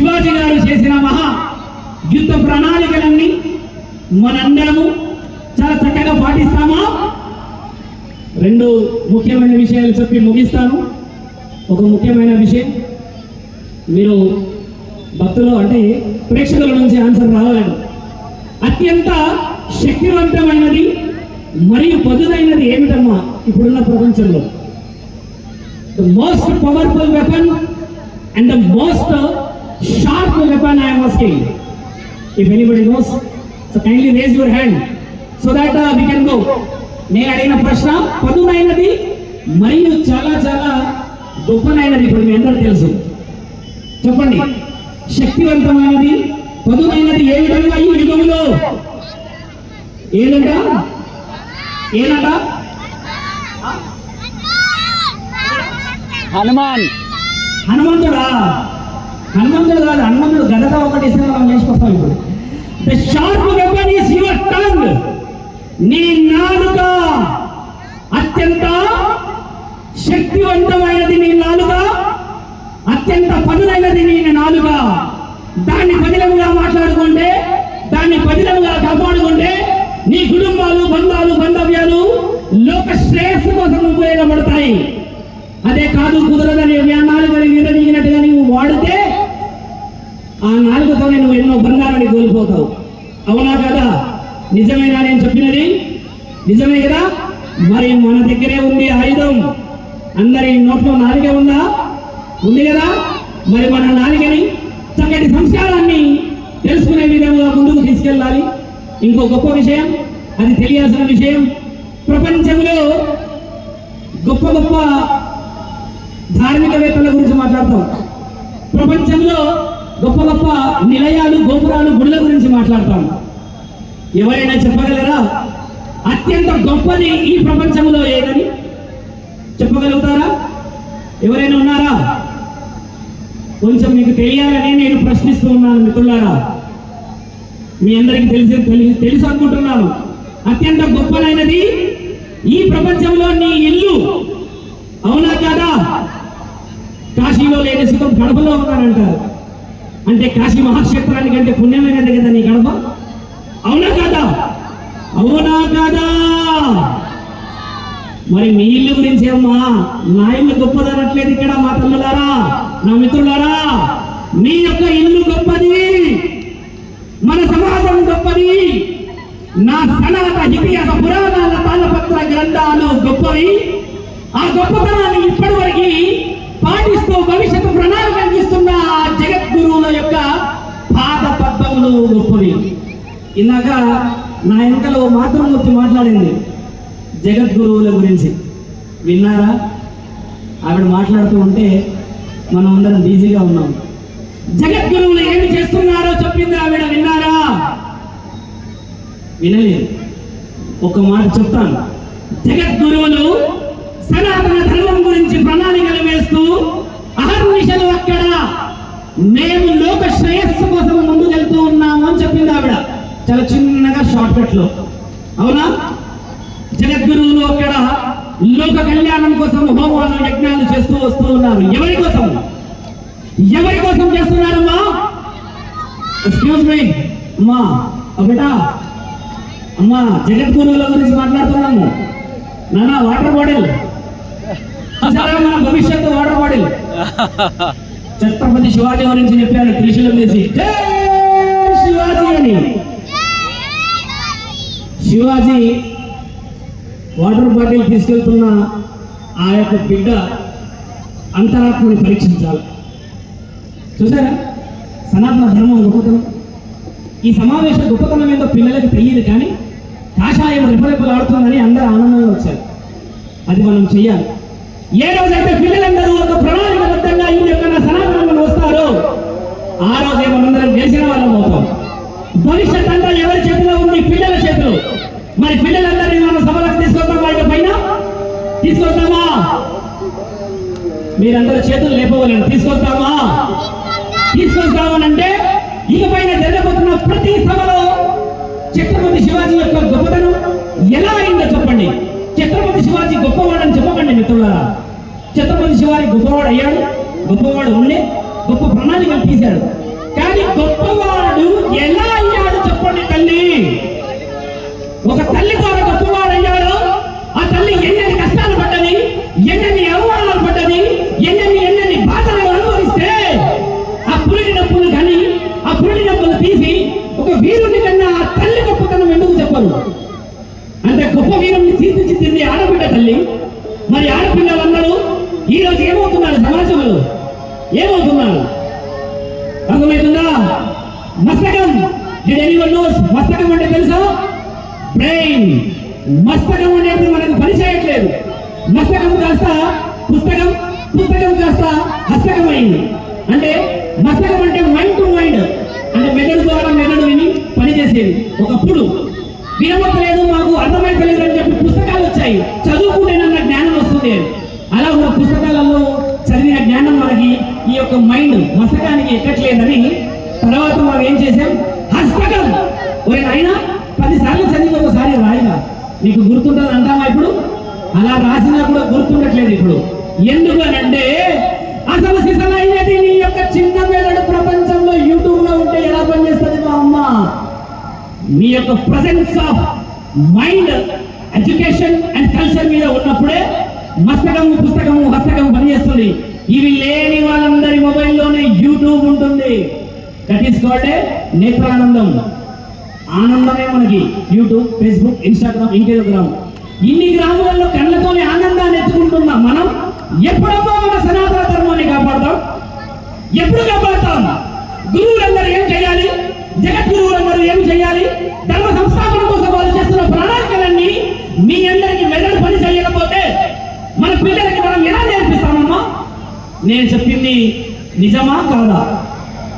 శివాజీ గారు చేసిన మహా యుద్ధ ప్రణాళికలన్నీ మనందరము చాలా చక్కగా పాటిస్తామా? రెండు ముఖ్యమైన విషయాలు చెప్పి ముగిస్తాను. ఒక ముఖ్యమైన విషయం, మీరు భక్తులు అంటే ప్రేక్షకుల నుంచి ఆన్సర్ రావాలని, అత్యంత శక్తివంతమైనది మరియు పదునైనది ఏమిటమ్మా ఇప్పుడున్న ప్రపంచంలో? The most powerful weapon and the most sharp weapon I am asking. If anybody knows, so kindly raise your hand so that we can go. నేను అడిగిన ప్రశ్న పదునైనది మరియు చాలా చాలా గొప్పనైనది. ఇప్పుడు మీ అందరూ తెలుసు, చెప్పండి. శక్తివంతమైనది, పదునైనది ఏ విధంగా ఈ యుగంలో? ఏదంట? ఏదంట? హనుమంతుడా? హనుమంతుడు కాదు, హనుమంతుడు గదగా ఒకటి ఇస్తే మనం నేర్చుకొస్తాం. ఇప్పుడు the sharp weapon is your tongue. నీ నాలుక అత్యంత శక్తివంతమైనది. నీ నాలుక అత్యంత పదునైనది. నీ నాలుక దాన్ని పదిలంగా మాట్లాడుకుంటే, దాన్ని పదిలంగా కాపాడుకుంటే నీ కుటుంబాలు, బంధాలు, బాంధవ్యాలు లోక శ్రేయస్సు కోసం ఉపయోగపడతాయి. అదే కాదు కుదరదని నాలుగని విరవీగినట్టుగా నీవు వాడితే ఆ నాలుగుతోనే నువ్వు ఎన్నో బంగారాన్ని కోల్పోతావు. అవునా కదా? నిజమేనా నేను చెప్పినది? నిజమే కదా? మరి మన దగ్గరే ఉంది ఆయుధం. అందరి నోట్లో నాలుగే ఉందా? ఉంది కదా? మరి మన నాలుగని చక్కటి సంస్కారాన్ని తెలుసుకునే విధంగా ముందుకు తీసుకెళ్ళాలి. ఇంకో గొప్ప విషయం, అది తెలియాల్సిన విషయం, ప్రపంచంలో గొప్ప గొప్ప ధార్మికవేత్తల గురించి మాట్లాడతాం. ప్రపంచంలో గొప్ప గొప్ప నిలయాలు, గోపురాలు, గుళ్ళ గురించి మాట్లాడతాం. ఎవరైనా చెప్పగలరా అత్యంత గొప్పది ఈ ప్రపంచంలో ఏదని? చెప్పగలుగుతారా? ఎవరైనా ఉన్నారా? కొంచెం మీకు తెలియాలని నేను ప్రశ్నిస్తూ ఉన్నాను మిత్రులారా. మీ అందరికీ తెలుసు అనుకుంటున్నాను. అత్యంత గొప్పనైనది ఈ ప్రపంచంలో నీ ఇల్లు. అవునా కాదా? కాశీలో లేని సుఖం కడపలో ఉన్నారంటారు. అంటే కాశీ మహాక్షేత్రానికంటే పుణ్యమైనది కదా నీ కడప. అవునా కాదా? అవునా కాదా? మరి మీ ఇల్లు గురించి అమ్మా, నా ఇల్లు గొప్పదనట్లేదు ఇక్కడ మా తమ్ములారా, నా మిత్రులారా. మీ యొక్క ఇల్లు గొప్పది, మన సమాజం గొప్పది, నా సనాత ఇతిహాస పురాణాల తాళపత్ర గ్రంథాలు గొప్పవి. ఆ గొప్పతనాన్ని ఇప్పటి వరకు పాటిస్తూ భవిష్యత్తు ప్రణాళిక అందిస్తున్న జగద్గురువుల యొక్క పాద పద్మములు గొప్పవి. ఇందాక నా వెనకలో మాతృమూర్తి మాట్లాడింది జగద్గురువుల గురించి, విన్నారా? ఆవిడ మాట్లాడుతూ ఉంటే మనం అందరం బిజీగా ఉన్నాం. జగద్గురువులు ఏమి చేస్తున్నారో చెప్పింది ఆవిడ, విన్నారా? వినలేదు. ఒక మాట చెప్తాను. జగద్గురువులు సనాతన ధర్మం గురించి ప్రణాళికలు వేస్తూ అహర్నిశలు అక్కడ మేము లోక శ్రేయస్సు కోసం ముందుకెళ్తూ ఉన్నాము అని చెప్పింది ఆవిడ, చాలా చిన్నగా షార్ట్ కట్ లో. అవునా? జగద్గురువులు అక్కడ లోక కళ్యాణం కోసం హోమాలు, యజ్ఞాలు చేస్తూ వస్తూ ఉన్నారు. ఎవరి కోసం? ఎవరి కోసం చేస్తున్నారమ్మా? ఎక్స్క్యూజ్ మీ అమ్మా, బేటా అమ్మా, జగద్గురువుల గురించి మాట్లాడుతున్నాము. నానా వాటర్ బాటిల్ మన భవిష్యత్తు వాటర్ బాటిల్. ఛత్రపతి శివాజీ గురించి చెప్పాను త్రిశూలం వేసి, శివాజీ అని. శివాజీ వాటర్ బాటిల్ తీసుకెళ్తున్న ఆ యొక్క బిడ్డ అంతరాత్మని పరీక్షించాలి. చూసారా సనాతన ధర్మం గొప్పతనం? ఈ సమావేశ గొప్పతనం ఏందో పిల్లలకి తెలియదు, కానీ కాషాయం రెపరెపలాడుతుందని అందరూ ఆనందంగా వచ్చారు. అది మనం చెయ్యాలి. ఏ రోజైతే పిల్లలందరూ ఒక ప్రణాళికబద్ధంగా ఈ యొక్క సనాతనంలో వస్తారో ఆ రోజే మనందరం గెలిచిన వాళ్ళం అవుతాం. భవిష్యత్ అంతా ఎవరి చేతిలో ఉంది? పిల్లల చేతిలో. మరి పిల్లలందరినీ మనం సభలకు తీసుకొస్తాం, వాళ్ళ పైన తీసుకొస్తామా? మీరందరూ చేతులు లేపవాలని తీసుకొస్తామా? తీసుకొస్తామనంటే ఇకపైన జరగబోతున్న ప్రతి సభలో ఛత్రపతి శివాజీ యొక్క గొప్పతనం ఎలా అయిందో చెప్పండి. ఛత్రపతి శివాజీ గొప్పవాడని చెప్పకండి మిత్రులారా. ఛత్రపతి శివాజీ గొప్పవాడు అయ్యాడు, గొప్పవాడు ఉండే, గొప్ప ప్రణాళికలు తీశాడు. కానీ గొప్పవాడు ఎలా అయ్యాడు చెప్పండి తల్లి. ఒక తల్లి ద్వారా గొప్పవాడు అయ్యాడు. ఆ తల్లి ఎన్నెన్ని కష్టాలు పడ్డది, ఎన్నెన్ని అవమానాలు పడ్డది, ఎన్నెన్ని బాధలు అనుభవిస్తే ఆ పురిటి నొప్పులు కానీ ఆ పురిటి నొప్పులు తీసి ఒక వీరుని కన్నా ఆ తల్లి గొప్పతనం ఎందుకు చెప్పరు? అంటే గొప్ప వీరుని తీర్చిదిద్దింది ఆడబిడ్డ తల్లి. మరి ఆడపిల్లలందరూ ఈ రోజు ఏమవుతున్నారు? సమాజంలో ఏమవుతున్నారు? అర్థమవుతుందా? మస్తకం. మస్తకం అంటే తెలుసా? బ్రెయిన్. మస్తకం అనేది మనకు పని చేయట్లేదు. మస్తకం కాస్త పుస్తకం, పుస్తకం కాస్త హస్తకం అయింది. అంటే మస్తకం అంటే మైండ్ టు మైండ్, అంటే మెదడు ద్వారా మెదడు విని పనిచేసేది. ఒకప్పుడు వినవట్లేదు, మాకు అర్థమైతలేదు అని చెప్పి పుస్తకాలు వచ్చాయి, చదువుకుంటేనన్న జ్ఞానం వస్తుంది అని. అలా ఉన్న పుస్తకాలలో చదివిన జ్ఞానం మనకి ఈ యొక్క మైండ్ మస్తకానికి ఎక్కట్లేదని తర్వాత మనం ఏం చేసాం? హస్తకం. ఒరే నాయనా 10 సార్లు చదివి ఒకసారి రాయినా నీకు గుర్తుంటుంది అంటామా? ఇప్పుడు అలా రాసినా కూడా గుర్తుండట్లేదు. ఇప్పుడు ఎందుకు అని అంటే అసలు సిసలైనది నీ యొక్క చిన్న మెదడు ప్రపంచంలో యూట్యూబ్ లో ఉంటే ఎలా పనిచేస్తుంది మా అమ్మ? మీ యొక్క presence of mind, education and culture మీద ఉన్నప్పుడే మస్తకము, పుస్తకము, హస్తకము పనిచేస్తుంది. ఇవి లేని వాళ్ళందరి మొబైల్లోనే యూట్యూబ్ ఉంటుంది. దట్ ఈస్ కాల్డ్ ఏ నేత్రానందం. ఆనందమే మనకి యూట్యూబ్, ఫేస్బుక్, ఇన్స్టాగ్రామ్, ఇంకేదో గ్రామం. ఇన్ని గ్రామాలలో కళ్ళతోనే ఆనందాన్ని ఎత్తుకుంటున్నాం. మనం ఎప్పుడమ్మా మన సనాతన ధర్మాన్ని కాపాడతాం? ఎప్పుడు కాపాడతాం? గురువులందరూ ఏం చేయాలి? జగద్గురువులందరూ ఏం చేయాలి? ధర్మ సంస్థాపన కోసం వాళ్ళు చేస్తున్న ప్రణాళికలన్నీ మీ అందరికీ మెదడు పని చేయకపోతే మన పిల్లలకి మనం ఎలా నేర్పిస్తామమ్మా? నేను చెప్పింది నిజమా కాదా?